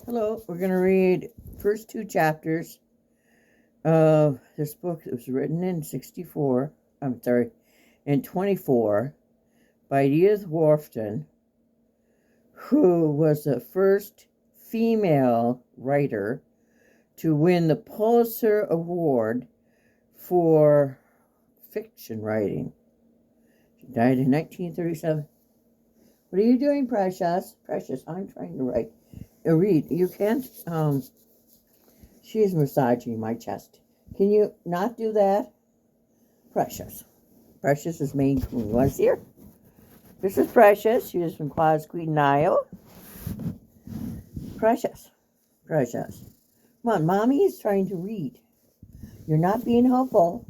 Hello, we're going to read first two chapters of this book that was written in 24 by Edith Wharton, who was the first female writer to win the Pulitzer Award for fiction writing. She died in 1937. What are you doing, Precious? Precious, I'm trying to read. You can't, she's massaging my chest. Can you not do that? Precious. Precious is Maine Coon. You want to see her? This is Precious. She is from Quasqueton, Iowa. Precious. Precious. Come on, Mommy is trying to read. You're not being helpful.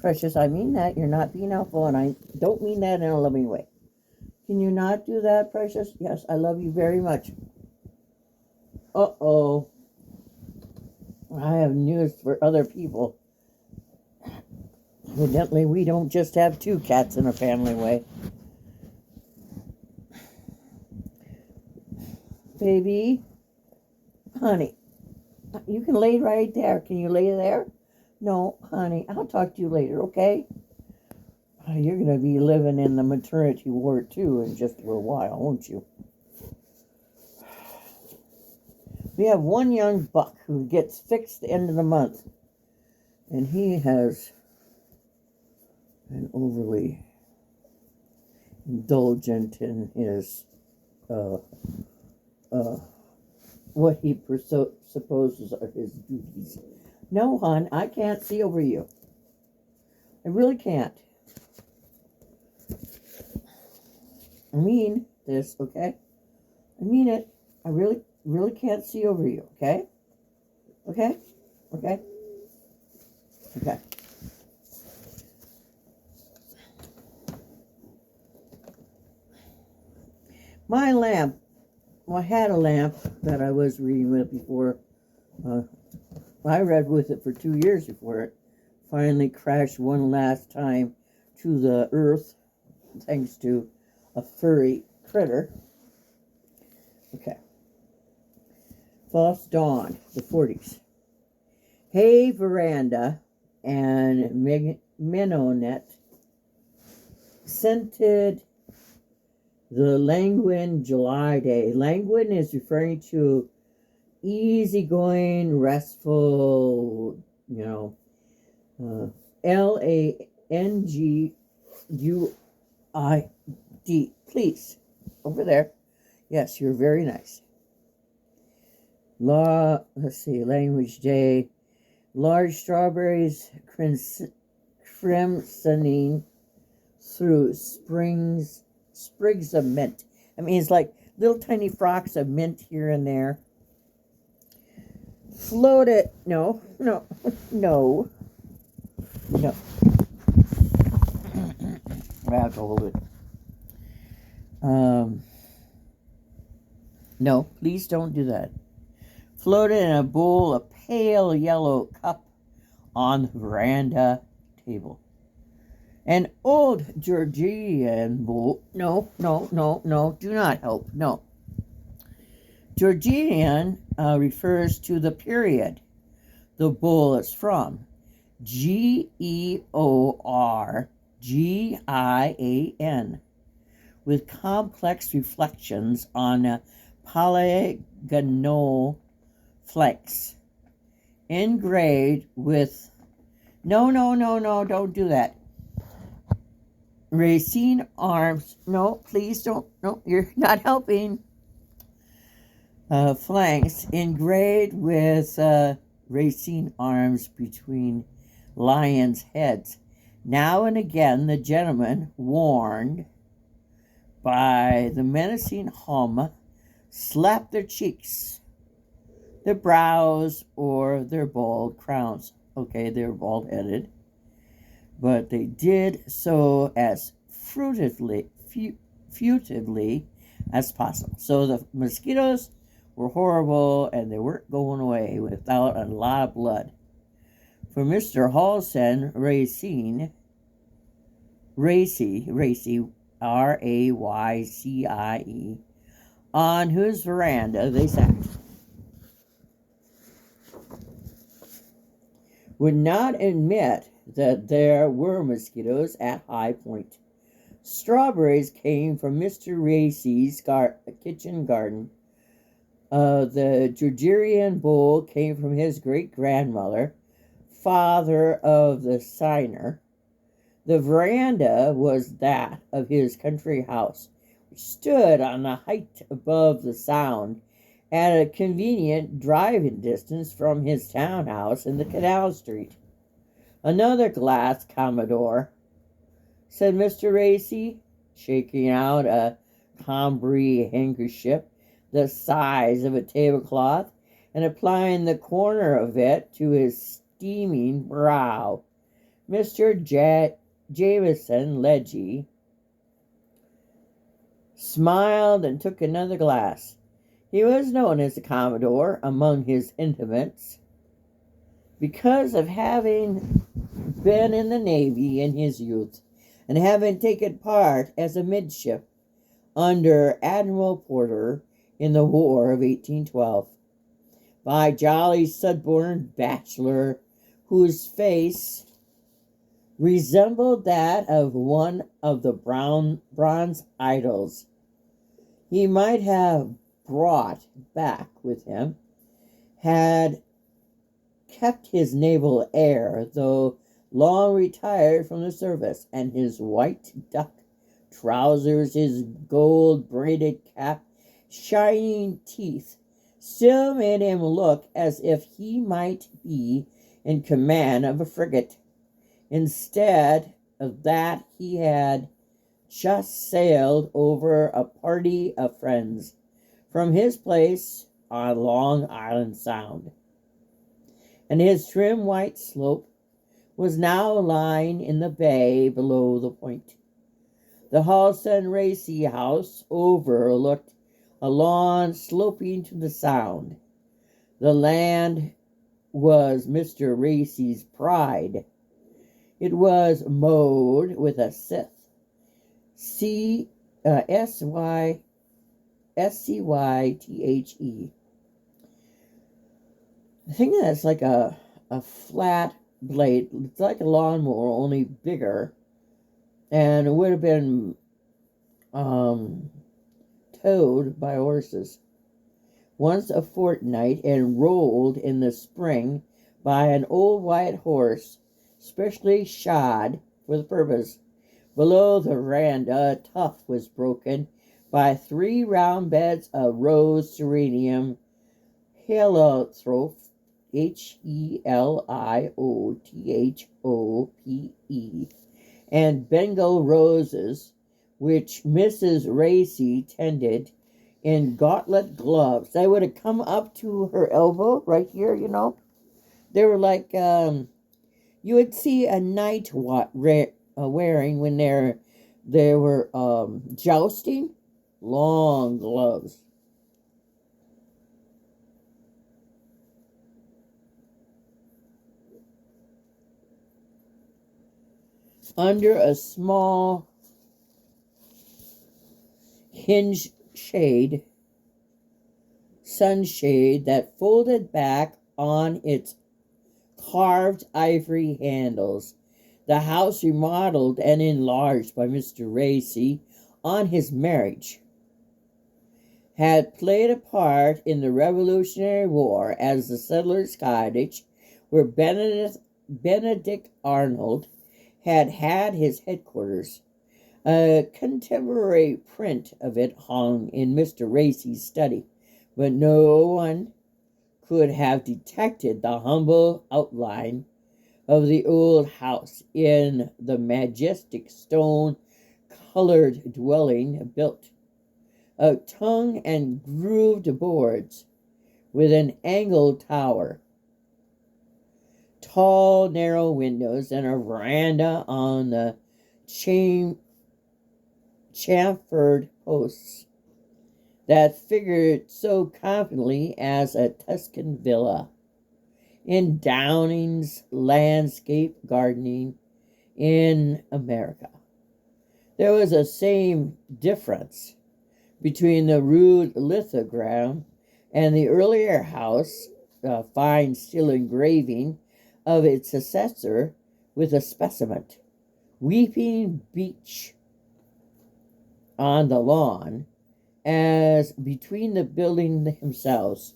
Precious, I mean that. You're not being helpful, and I don't mean that in a loving way. Can you not do that, Precious? Yes, I love you very much. Uh-oh. I have news for other people. Evidently, we don't just have two cats in a family way. Baby, honey, you can lay right there. Can you lay there? No, honey, I'll talk to you later, okay? You're going to be living in the maternity ward, too, in just a little while, won't you? We have one young buck who gets fixed the end of the month, and he has been overly indulgent in his, what he supposes are his duties. No, hon, I can't see over you. I really can't. I mean this, okay? I mean it. I really can't see over you, okay? Okay? Okay? Okay. My lamp, well, I had a lamp that I was reading with before. I read with it for 2 years before it finally crashed one last time to the earth, thanks to a furry critter. Okay. False Dawn, the 40s. Hay veranda and mignonette scented the languid July day. Languid is referring to easygoing, restful, Languid. Please, over there. Yes, you're very nice. Let's see, language day. Large strawberries crimsoning through sprigs of mint. I mean, it's like little tiny frocks of mint here and there. Floated, no. I have to hold it. No, please don't do that. Floated in a bowl, a pale yellow cup on the veranda table. An old Georgian bowl. No, do not help. No. Georgian refers to the period the bowl is from. Georgian, with complex reflections on polygonal flanks. Engraved with, no, don't do that. Racine arms, no, please don't, no, you're not helping. Flanks engraved with racine arms between lions' heads. Now and again, the gentleman, warned by the menacing hum, slapped their cheeks, their brows, or their bald crowns. Okay, they're bald-headed, but they did so as furtively as possible. So the mosquitoes were horrible, and they weren't going away without a lot of blood. For Mr. Halson, Racine, Racy, Raycie, on whose veranda they sat, would not admit that there were mosquitoes at High Point. Strawberries came from Mr. Racy's kitchen garden. The Georgian bowl came from his great-grandmother, father of the signer. The veranda was that of his country house, which stood on a height above the Sound, at a convenient driving distance from his townhouse in the Canal Street. "Another glass, Commodore," said Mr. Racy, shaking out a Cambrai handkerchief the size of a tablecloth and applying the corner of it to his steaming brow. Mr. Jameson Ledgy smiled and took another glass. He was known as the Commodore among his intimates because of having been in the Navy in his youth and having taken part as a midship under Admiral Porter in the War of 1812. By jolly sunburned bachelor whose face resembled that of one of the bronze idols he might have brought back with him, had kept his naval air, though long retired from the service, and his white duck trousers, his gold-braided cap, shining teeth, still made him look as if he might be in command of a frigate. Instead of that, he had just sailed over a party of friends from his place on Long Island Sound, and his trim white slope was now lying in the bay below the point. The Halston Racy house overlooked a lawn sloping to the Sound. The land was Mr. Racy's pride. It was mowed with a scythe, SCYTHE. I think that's like a flat blade. It's like a lawnmower, only bigger. And it would have been towed by horses once a fortnight and rolled in the spring by an old white horse specially shod for the purpose. Below the veranda, a tuft was broken by 3 round beds of rose geranium, heliotrope, HELIOTHOPE, and Bengal roses, which Mrs. Racy tended in gauntlet gloves. They would have come up to her elbow, right here, you know. They were like, you would see a knight wearing when they were jousting, long gloves. Under a small hinge sunshade that folded back on its carved ivory handles, the house remodeled and enlarged by Mr. Racy on his marriage, had played a part in the Revolutionary War as the settlers' cottage where Benedict Arnold had had his headquarters. A contemporary print of it hung in Mr. Racy's study, but no one could have detected the humble outline of the old house in the majestic stone-colored dwelling built of tongue and grooved boards with an angled tower, tall, narrow windows, and a veranda on the chamfered posts that figured so confidently as a Tuscan villa in Downing's landscape gardening in America. There was a same difference between the rude lithogram and the earlier house, fine steel engraving of its successor with a specimen. Weeping beech on the lawn, as between the building themselves.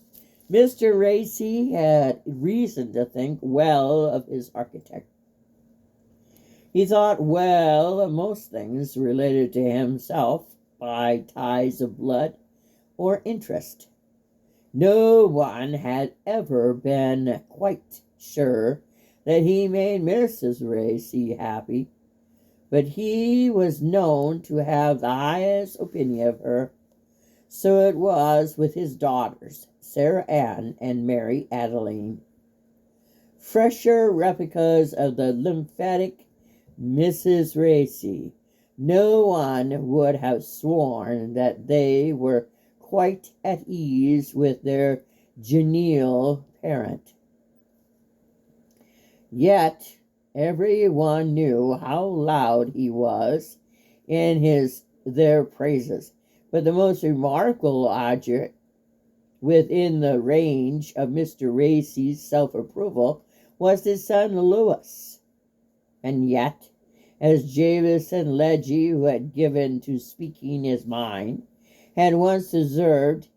Mr. Racy had reason to think well of his architect. He thought well of most things related to himself by ties of blood or interest. No one had ever been quite sure that he made Mrs. Racy happy, but he was known to have the highest opinion of her. So it was with his daughters, Sarah Ann and Mary Adeline. Fresher replicas of the lymphatic Mrs. Racy. No one would have sworn that they were quite at ease with their genial parent. Yet everyone knew how loud he was in their praises. But the most remarkable object within the range of Mr. Racy's self-approval was his son Louis. And yet, as Jameson Ledgy, who had given to speaking his mind, had once observed,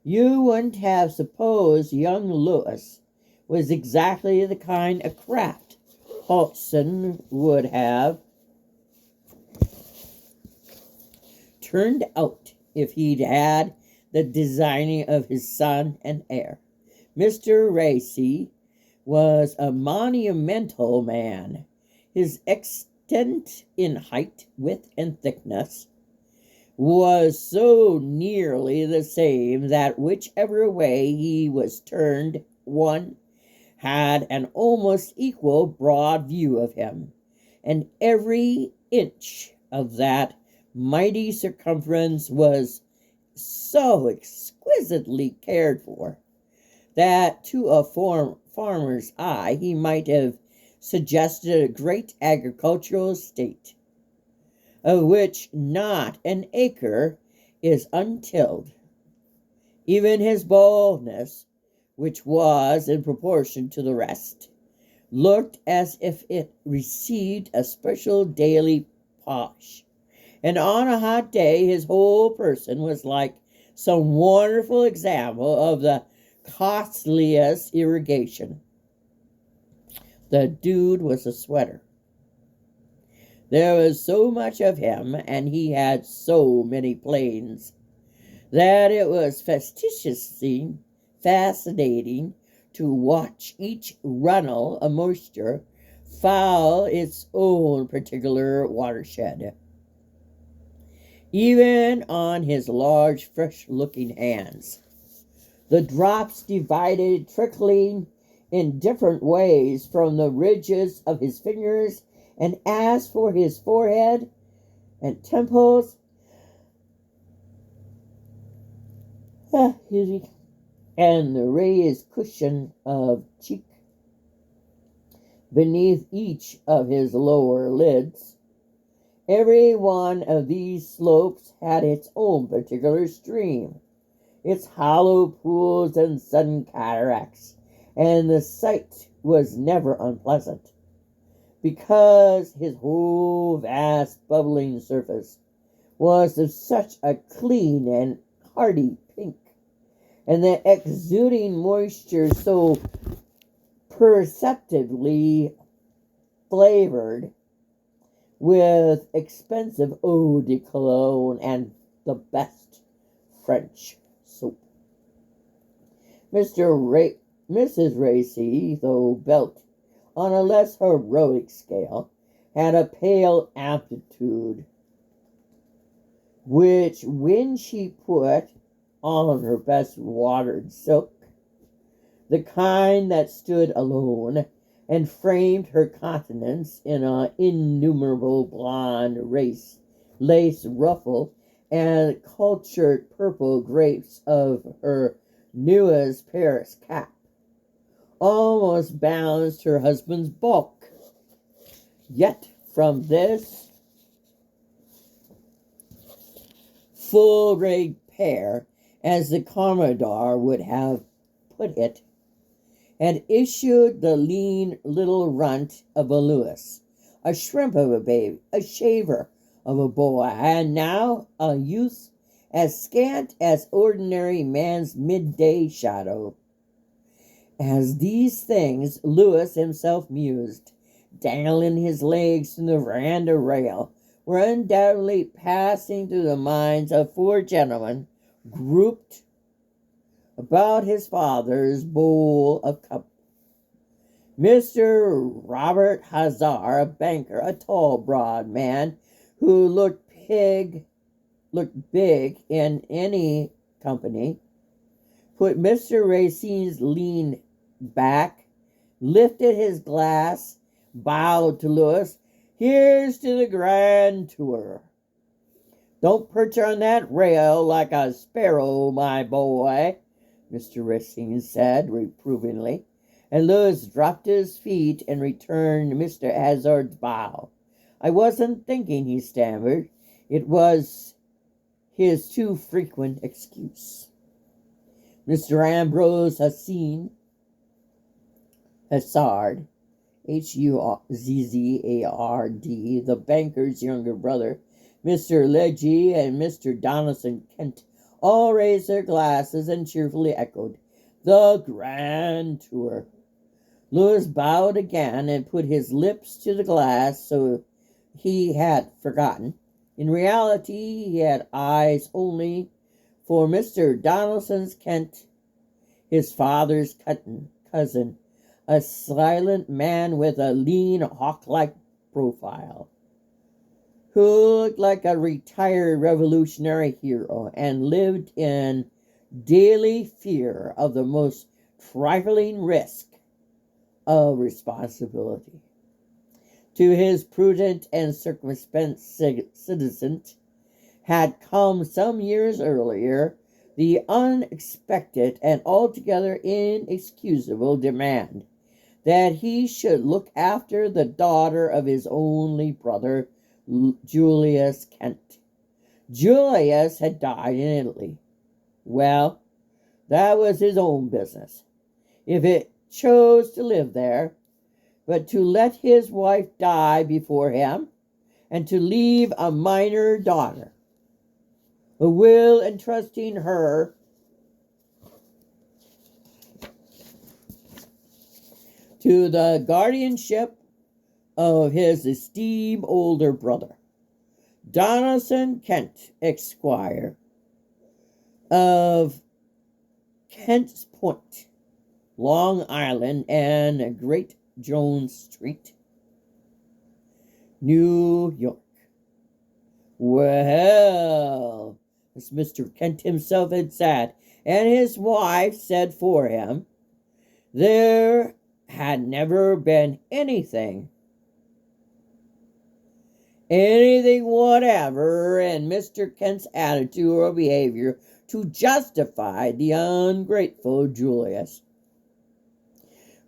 you wouldn't have supposed young Louis was exactly the kind of craft Hodgson would have turned out if he'd had the designing of his son and heir. Mr. Racy was a monumental man. His extent in height, width, and thickness was so nearly the same that whichever way he was turned, one had an almost equal broad view of him, and every inch of that mighty circumference was so exquisitely cared for that to a farmer's eye he might have suggested a great agricultural estate, of which not an acre is untilled. Even his baldness, which was in proportion to the rest, looked as if it received a special daily polish. And on a hot day, his whole person was like some wonderful example of the costliest irrigation. The dude was a sweater. There was so much of him, and he had so many planes, that it was facetiously fascinating to watch each runnel of moisture foul its own particular watershed. Even on his large, fresh-looking hands, the drops divided, trickling in different ways from the ridges of his fingers, and as for his forehead and temples, and the raised cushion of cheek beneath each of his lower lids, every one of these slopes had its own particular stream, its hollow pools and sudden cataracts, and the sight was never unpleasant, because his whole vast bubbling surface was of such a clean and hearty pink, and the exuding moisture so perceptibly flavored with expensive eau de cologne and the best French soap. Mrs. Racy, though built on a less heroic scale, had a pale aptitude, which when she put on her best watered silk, the kind that stood alone and framed her countenance in an innumerable blonde lace ruffle and cultured purple grapes of her newest Paris cap, almost balanced her husband's bulk. Yet from this full-rigged pair, as the Commodore would have put it, had issued the lean little runt of a Lewis, a shrimp of a baby, a shaver of a boy, and now a youth as scant as ordinary man's midday shadow. As these things Lewis himself mused, dangling his legs from the veranda rail, were undoubtedly passing through the minds of four gentlemen grouped about his father's bowl of cup. Mr. Robert Hazar, a banker, a tall, broad man who looked big in any company, put Mr. Racine's lean back, lifted his glass, bowed to Lewis. "Here's to the grand tour. Don't perch on that rail like a sparrow, my boy," Mr. Racine said reprovingly, and Lewis dropped his feet and returned Mr. Hazard's bow. "I wasn't thinking," he stammered. It was his too frequent excuse. Mr. Ambrose Hassard, Huzzard, the banker's younger brother, Mr. Legge, and Mr. Donaldson Kent all raised their glasses and cheerfully echoed, "The grand tour." Lewis bowed again and put his lips to the glass, so he had forgotten. In reality, he had eyes only for Mr. Donaldson Kent, his father's cousin, a silent man with a lean, hawk-like profile, who looked like a retired revolutionary hero and lived in daily fear of the most trifling risk of responsibility. To his prudent and circumspect citizen had come some years earlier the unexpected and altogether inexcusable demand that he should look after the daughter of his only brother, Julius Kent. Julius had died in Italy. Well, that was his own business, if it chose to live there, but to let his wife die before him, and to leave a minor daughter, a will entrusting her to the guardianship of his esteemed older brother, Donaldson Kent, Esquire, of Kent's Point, Long Island, and Great Jones Street, New York. Well, as Mr. Kent himself had said, and his wife said for him, there had never been anything whatever in Mr. Kent's attitude or behavior to justify the ungrateful Julius,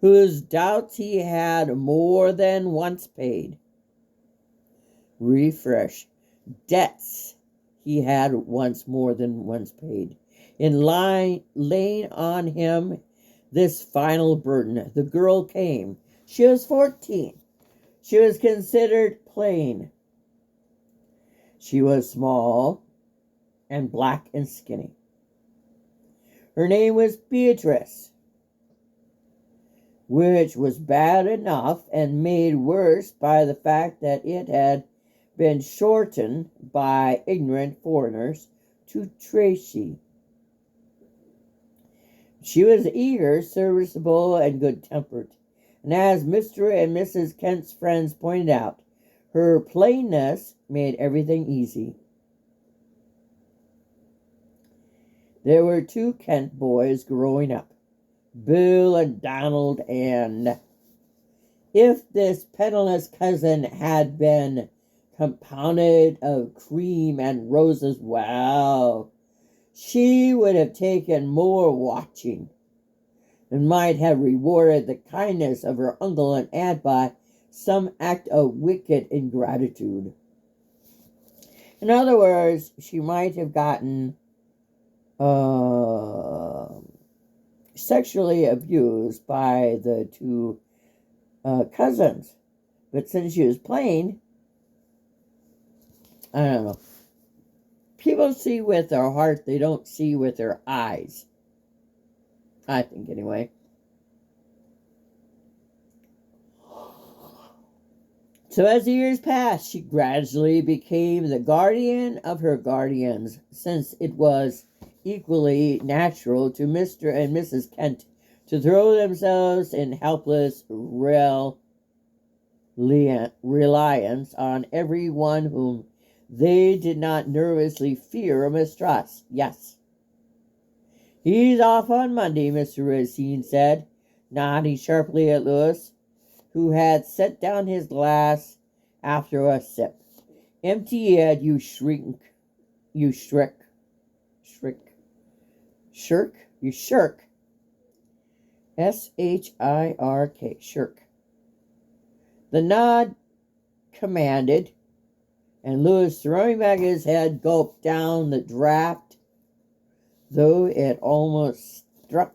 whose doubts he had more than once paid. Refresh. Debts he had more than once paid. In laying on him this final burden, the girl came. She was 14. She was considered plain. She was small and black and skinny. Her name was Beatrice, which was bad enough and made worse by the fact that it had been shortened by ignorant foreigners to Tracy. She was eager, serviceable, and good-tempered, and as Mr. and Mrs. Kent's friends pointed out, her plainness made everything easy. There were 2 Kent boys growing up, Bill and Donald, and if this penniless cousin had been compounded of cream and roses, well, she would have taken more watching and might have rewarded the kindness of her uncle and aunt by some act of wicked ingratitude. In other words, she might have gotten sexually abused by the two cousins. But since she was plain, I don't know. People see with their heart, they don't see with their eyes. I think, anyway. So as the years passed, she gradually became the guardian of her guardians, since it was equally natural to Mr. and Mrs. Kent to throw themselves in helpless reliance on every one whom they did not nervously fear or mistrust. Yes. "He's off on Monday," Mr. Racine said, nodding sharply at Louis, who had set down his glass after a sip. "Empty it, you shirk, you shirk. S-H-I-R-K, shirk." The nod commanded, and Louis, throwing back his head, gulped down the draught, though it almost struck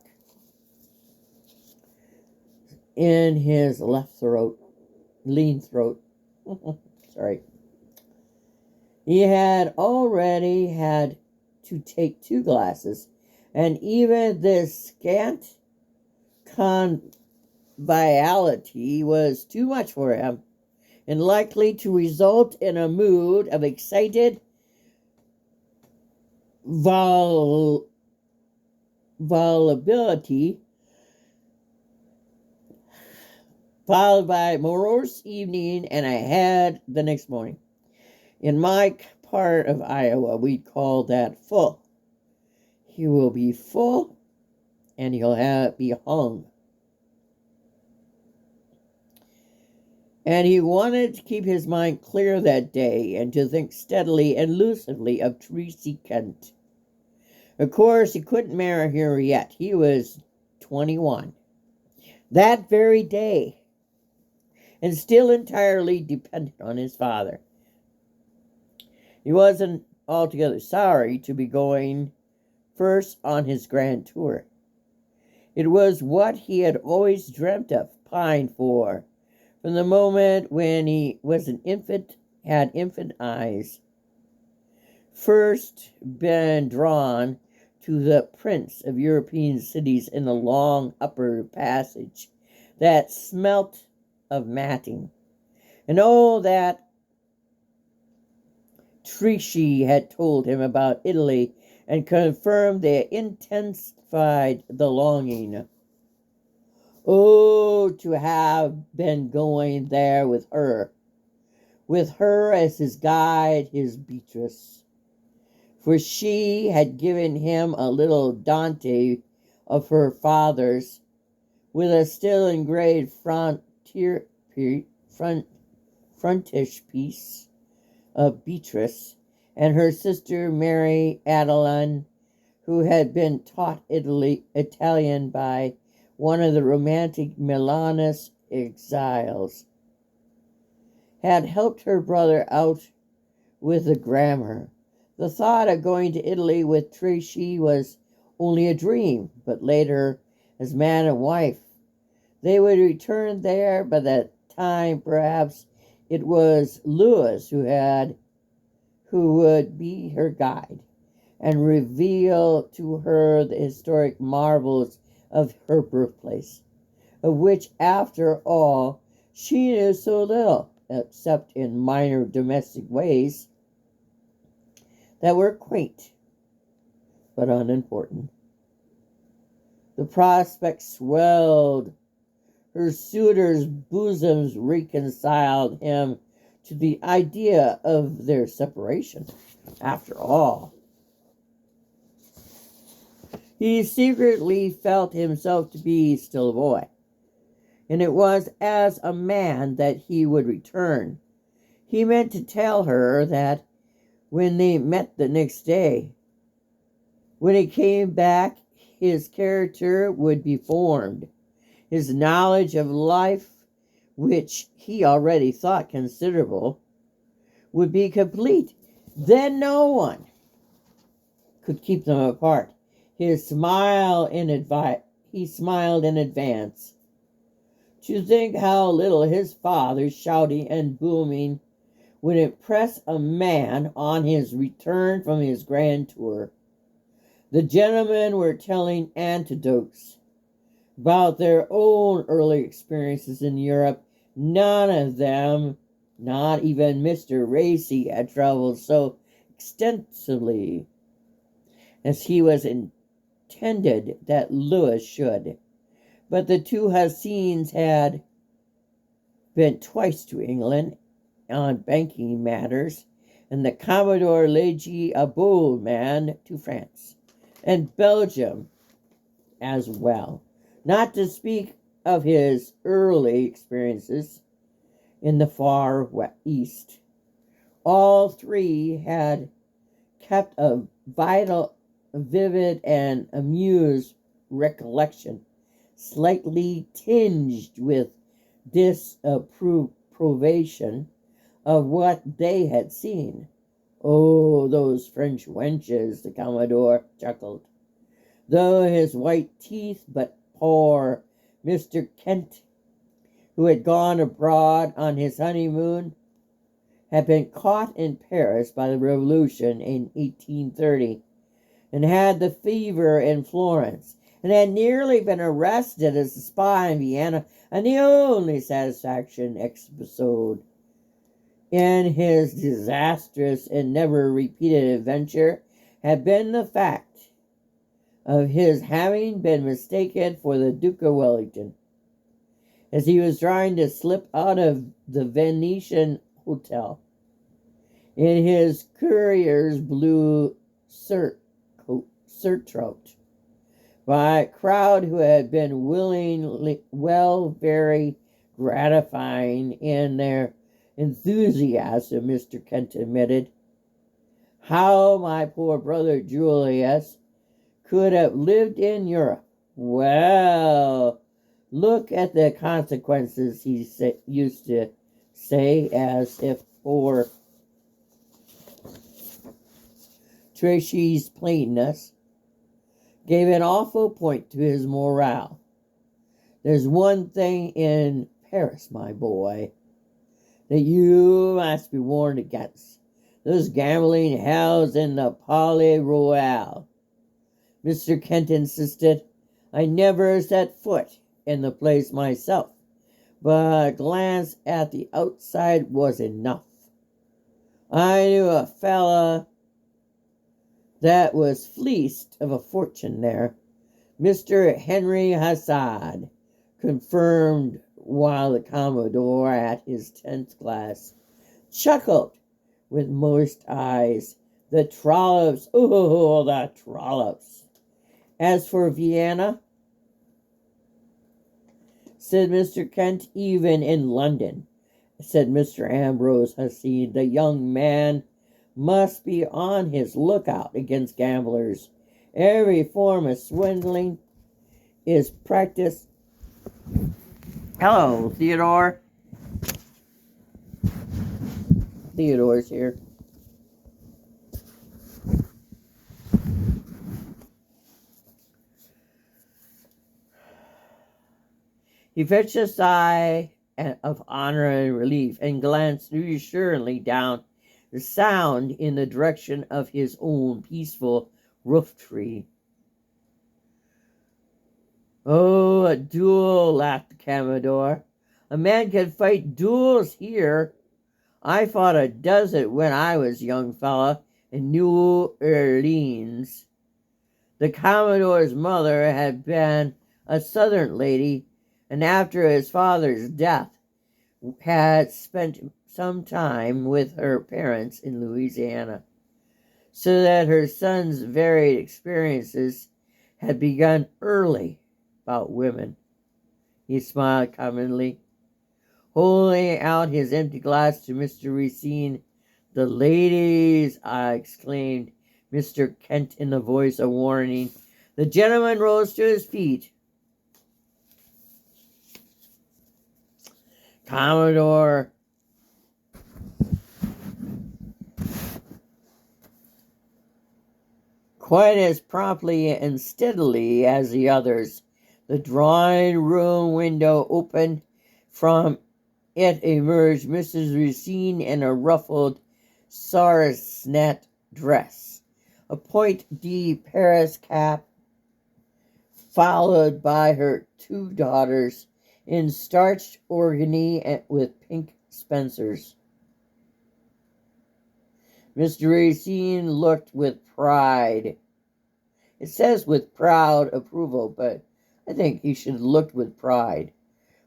in his lean throat. Sorry. He had already had to take 2 glasses, and even this scant conviviality was too much for him, and likely to result in a mood of excited volubility, followed by morose evening and a head the next morning. In my part of Iowa, we'd call that full. He will be full, and he'll be hung. And he wanted to keep his mind clear that day and to think steadily and lucidly of Tracy Kent. Of course, he couldn't marry her yet. He was 21. That very day, and still entirely dependent on his father. He wasn't altogether sorry to be going first on his grand tour. It was what he had always dreamt of, pined for, from the moment when he was an infant, had infant eyes. First been drawn to the prints of European cities in the long upper passage that smelt of matting. And all that Tracy had told him about Italy and confirmed they intensified the longing. Oh, to have been going there with her as his guide, his Beatrice. For she had given him a little Dante of her father's, with a still engraved frontispiece of Beatrice, and her sister Mary Adeline, who had been taught Italian by one of the romantic Milanese exiles, had helped her brother out with the grammar. The thought of going to Italy with Tracy was only a dream, but later, as man and wife, they would return there. By that time, perhaps it was Louis who would be her guide and reveal to her the historic marvels of her birthplace, of which, after all, she knew so little, except in minor domestic ways that were quaint but unimportant. The prospect swelled her suitors' bosoms, reconciled him to the idea of their separation. After all, he secretly felt himself to be still a boy, and it was as a man that he would return. He meant to tell her that when they met the next day, when he came back, his character would be formed. His knowledge of life, which he already thought considerable, would be complete, Then no one could keep them apart. He smiled in advance. To think how little his father's shouting and booming would impress a man on his return from his grand tour. The gentlemen were telling anecdotes about their own early experiences in Europe. None of them, not even Mr. Racy, had traveled so extensively as he was intended that Louis should. But the two Hassins had been twice to England on banking matters, and the Commodore Legge a bold man to France and Belgium as well, not to speak of his early experiences in the far east. All three had kept a vivid and amused recollection, slightly tinged with disapprobation of what they had seen. Oh, those French wenches, the Commodore chuckled. Though his white teeth, but poor Mr. Kent, who had gone abroad on his honeymoon, had been caught in Paris by the Revolution in 1830, and had the fever in Florence, and had nearly been arrested as a spy in Vienna, and the only satisfaction episode in his disastrous and never repeated adventure had been the fact of his having been mistaken for the Duke of Wellington, as he was trying to slip out of the Venetian hotel in his courier's blue surtout by a crowd who had been very gratifying in their enthusiasm, Mr. Kent admitted. How my poor brother Julius could have lived in Europe. Well, look at the consequences, he used to say, as if for Tracy's plainness gave an awful point to his morale. There's one thing in Paris, my boy, that you must be warned against. Those gambling hells in the Palais Royal. Mr. Kent insisted. I never set foot in the place myself, but a glance at the outside was enough. I knew a fella that was fleeced of a fortune there. Mr. Henry Hassad confirmed, while the Commodore at his 10th glass chuckled with moist eyes. The trollops, oh, the trollops. As for Vienna, said Mr. Kent, even in London, said Mr. Ambrose Hassid, the young man must be on his lookout against gamblers. Every form of swindling is practiced. Hello, Theodore. Theodore's here. He fetched a sigh of honor and relief and glanced reassuringly down the sound in the direction of his own peaceful roof tree. Oh, a duel, laughed the Commodore. A man can fight duels here. I fought a dozen when I was a young fella in New Orleans. The Commodore's mother had been a Southern lady, and after his father's death had spent some time with her parents in Louisiana, so that her son's varied experiences had begun early about women. He smiled commonly, holding out his empty glass to Mr. Racine. The ladies, exclaimed Mr. Kent in a voice of warning. The gentleman rose to his feet. Commodore quite as promptly and steadily as the others. The drawing-room window opened. From it emerged Mrs. Racine in a ruffled sarcenet dress, a point-de Paris cap, followed by her two daughters in starched organdie with pink spencers. Mr. Racine looked with pride. It says with proud approval, but I think he should have looked with pride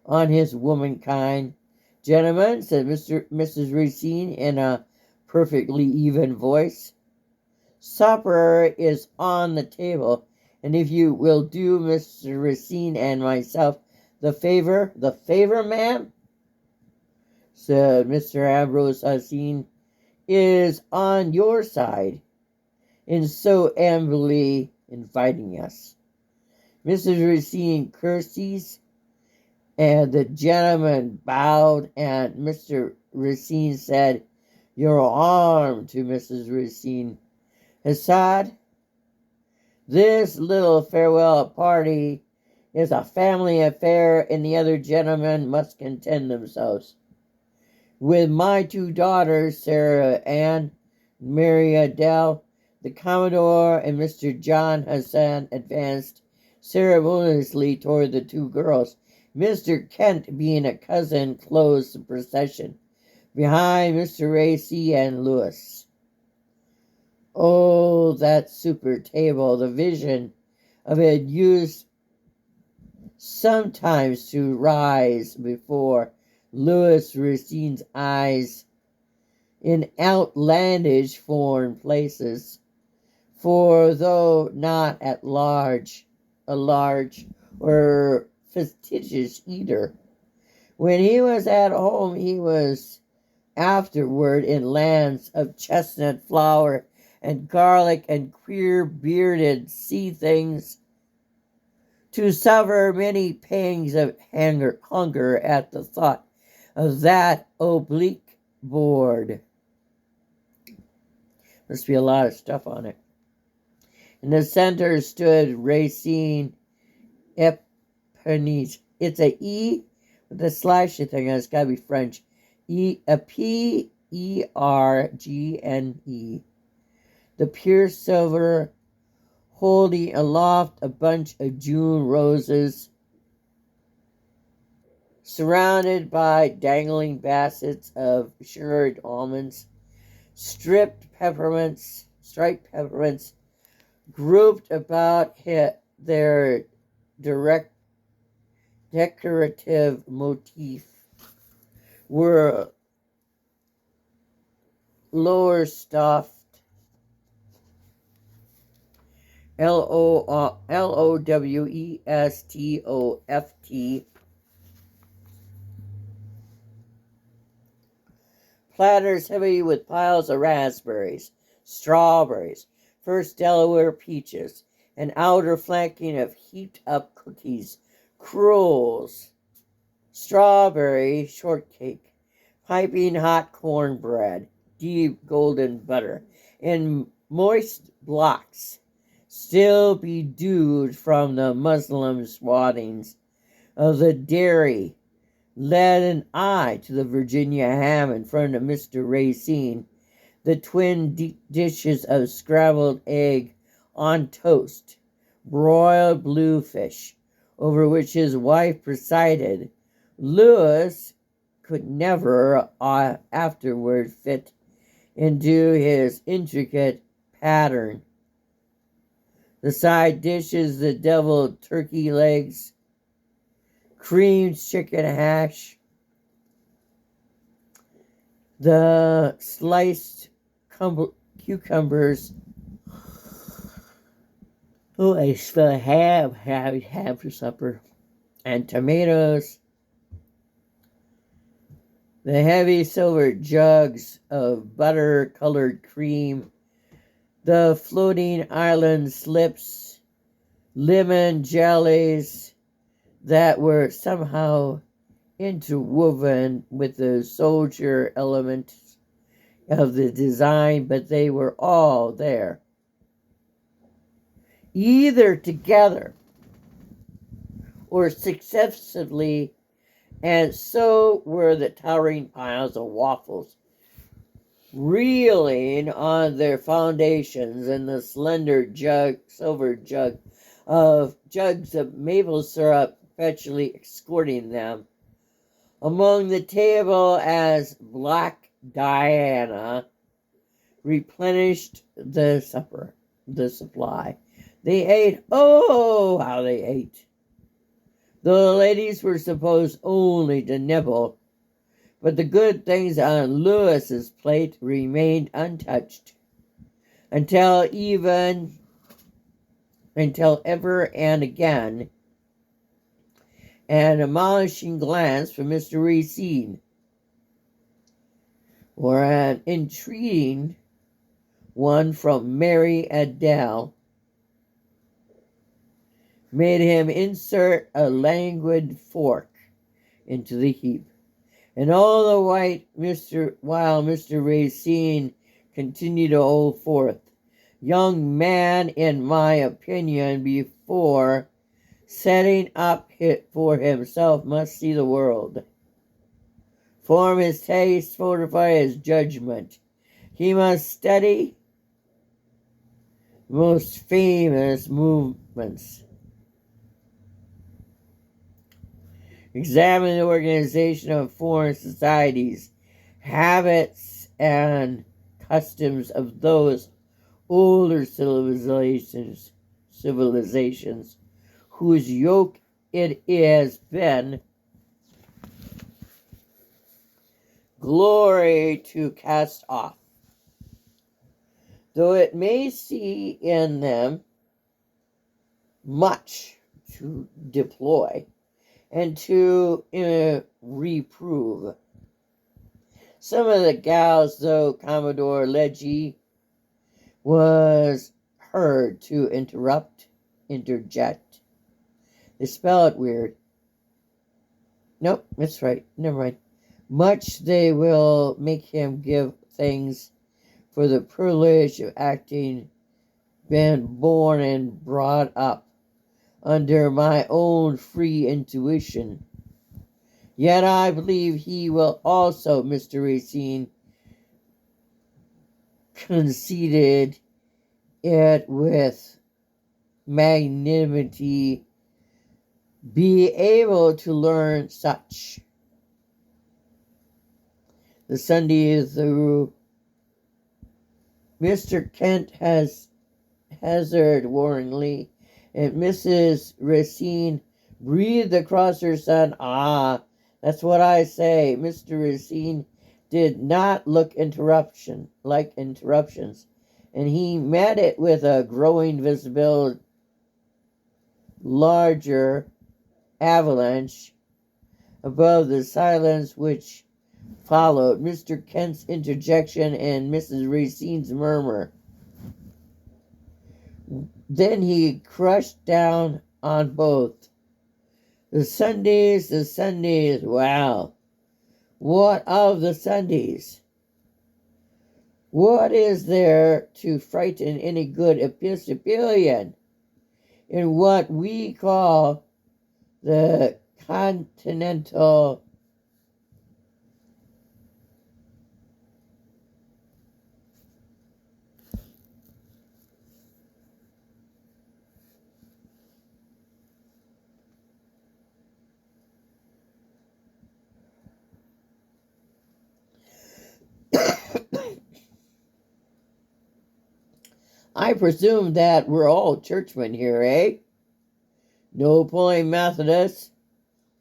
on his womankind. Gentlemen, said Mrs. Racine in a perfectly even voice, supper is on the table, and if you will do Mr. Racine and myself the favor, ma'am, said Mr. Ambrose Racine, is on your side in so amply inviting us. Mrs. Racine curtsies, and the gentleman bowed, and Mr. Racine said, your arm to Mrs. Racine. Hassad, this little farewell party is a family affair, and the other gentlemen must content themselves. With my two daughters, Sarah Ann, Mary Adele, the Commodore, and Mr. John Hassan advanced ceremoniously toward the two girls. Mr. Kent, being a cousin, closed the procession behind Mr. Racy and Lewis. Oh, that super table! The vision of it used sometimes to rise before Lewis Racine's eyes in outlandish foreign places, for though not a large or fastidious eater, when he was at home he was afterward in lands of chestnut flour and garlic and queer bearded sea things, to suffer many pangs of hunger at the thought of that oblique board. Must be a lot of stuff on it. In the center stood Racine Epergne. It's a E with a slashy thing, and it's got to be French. Pergne. The pure silver, holding aloft a bunch of June roses, surrounded by dangling baskets of sugared almonds, striped peppermints, grouped about their decorative motif, were lower stuffed Lowestofft platters heavy with piles of raspberries, strawberries, first Delaware peaches, an outer flanking of heaped up cookies, cruels, strawberry shortcake, piping hot cornbread, deep golden butter, in moist blocks, still bedewed from the muslin swathings of the dairy, led an eye to the Virginia ham in front of Mr. Racine, the twin dishes of scrambled egg on toast, broiled bluefish, over which his wife presided. Lewis could never afterward fit into his intricate pattern. The side dishes, the deviled turkey legs, creamed chicken hash, the sliced cucumbers. Oh, I still have for supper. And tomatoes. The heavy silver jugs of butter-colored cream, the floating island slips, lemon jellies that were somehow interwoven with the soldier elements of the design, but they were all there. either together or successively, and so were the towering piles of waffles, reeling on their foundations, and the slender silver jugs of maple syrup perpetually escorting them. Among the table as Black Diana replenished the supply. They ate, oh, how they ate. The ladies were supposed only to nibble, but the good things on Lewis's plate remained untouched until ever and again an admonishing glance from Mr. Racine or an entreating one from Mary Adele made him insert a languid fork into the heap. And all the while Mr. Racine continued to hold forth, young man, in my opinion, before setting up for himself, must see the world, form his taste, fortify his judgment. He must study most famous movements, examine the organization of foreign societies, habits and customs of those older civilizations whose yoke it has been glory to cast off, though it may see in them much to deploy and to reprove. Some of the gals, though Commodore Legge was heard to interject. They spell it weird. Nope, that's right. Never mind. Much they will make him give things for the privilege of acting, been born and brought up under my own free intuition. Yet I believe he will also, Mr. Racine conceded it with magnanimity, be able to learn such. The Sunday through Mr. Kent has hazarded warningly, and Mrs. Racine breathed across her son. Ah, that's what I say. Mr. Racine did not look like interruptions, and he met it with a growing visible larger avalanche above the silence which followed Mr. Kent's interjection and Mrs. Racine's murmur. Then he crushed down on both. The Sundays, wow. What of the Sundays? What is there to frighten any good Episcopalian in what we call the continental I presume that we're all churchmen here, eh? No pulling Methodists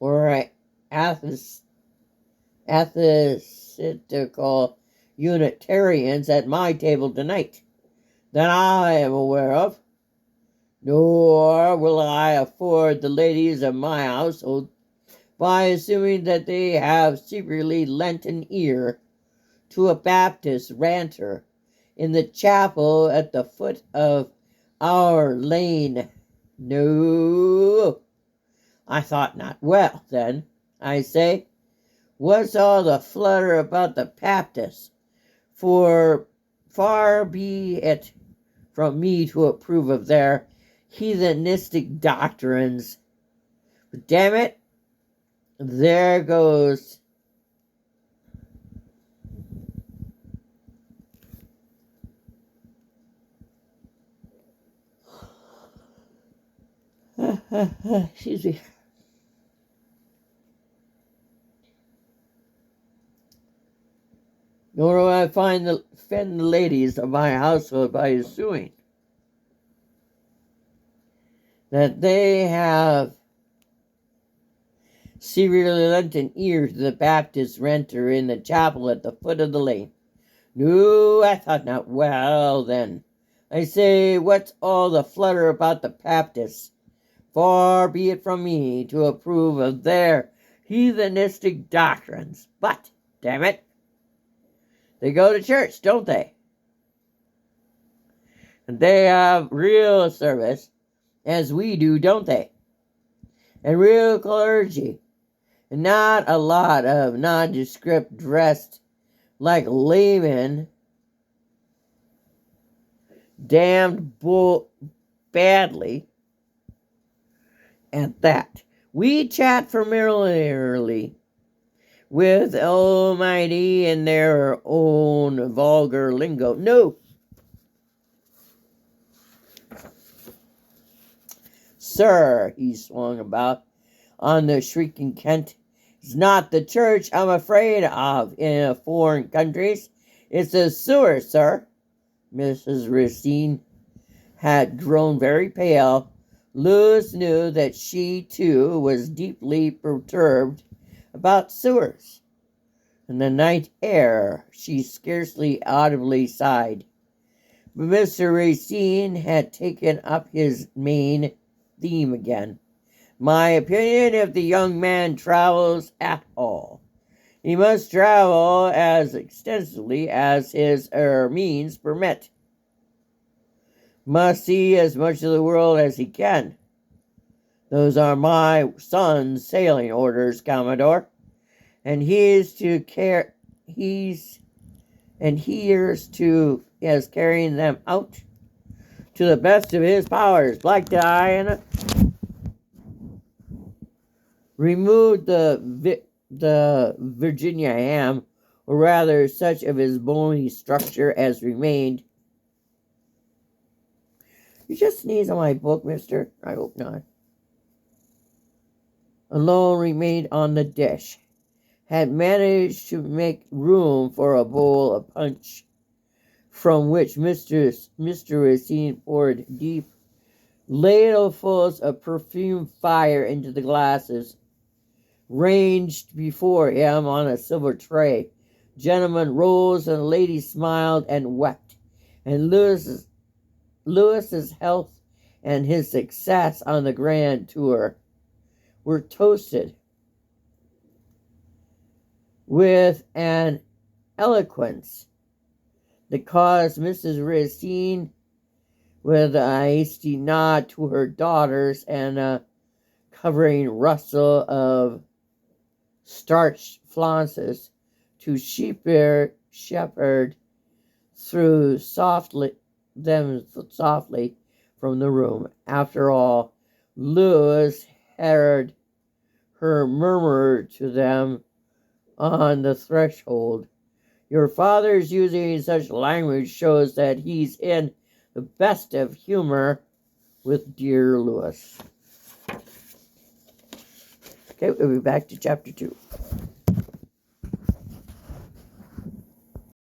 or atheistical Unitarians at my table tonight, that I am aware of. Nor will I afford the ladies of my household by assuming that they have secretly lent an ear to a Baptist ranter in the chapel at the foot of our lane. No, I thought not. Well, then, I say, what's all the flutter about the Baptists? For far be it from me to approve of their heathenistic doctrines. But damn it, there goes excuse me. Nor do I offend the ladies of my household by assuming that they have secretly lent an ear to the Baptist renter in the chapel at the foot of the lane. No, I thought not. Well, then, I say, what's all the flutter about the Baptists? Far be it from me to approve of their heathenistic doctrines. But, damn it, they go to church, don't they? And they have real service, as we do, don't they? And real clergy. And not a lot of nondescript dressed like laymen, damned badly at that. We chat familiarly with Almighty in their own vulgar lingo. No. Sir, he swung about on the shrieking Kent. It's not the church I'm afraid of in foreign countries. It's the sewer, sir. Mrs. Racine had grown very pale. Lewis knew that she, too, was deeply perturbed about sewers. In the night air, she scarcely audibly sighed. But Mr. Racine had taken up his main theme again. My opinion, if the young man travels at all, he must travel as extensively as his means permit. Must see as much of the world as he can. Those are my son's sailing orders, Commodore, and here's to as carrying them out to the best of his powers. Black Diana removed the Virginia ham, or rather such of his bony structure as remained. You just sneeze on my book, mister? I hope not. Alone remained on the dish. Had managed to make room for a bowl of punch, from which Mr. Racine poured deep ladlefuls of perfumed fire into the glasses ranged before him on a silver tray. Gentlemen rose and the ladies smiled and wept, and Lewis's health and his success on the grand tour were toasted with an eloquence that caused Mrs. Racine, with a hasty nod to her daughters and a covering rustle of starched flounces, to shepherd through them softly from the room. After all, Lewis heard her murmur to them on the threshold, "Your father's using such language shows that he's in the best of humor with dear Lewis." Okay, we'll be back to chapter 2.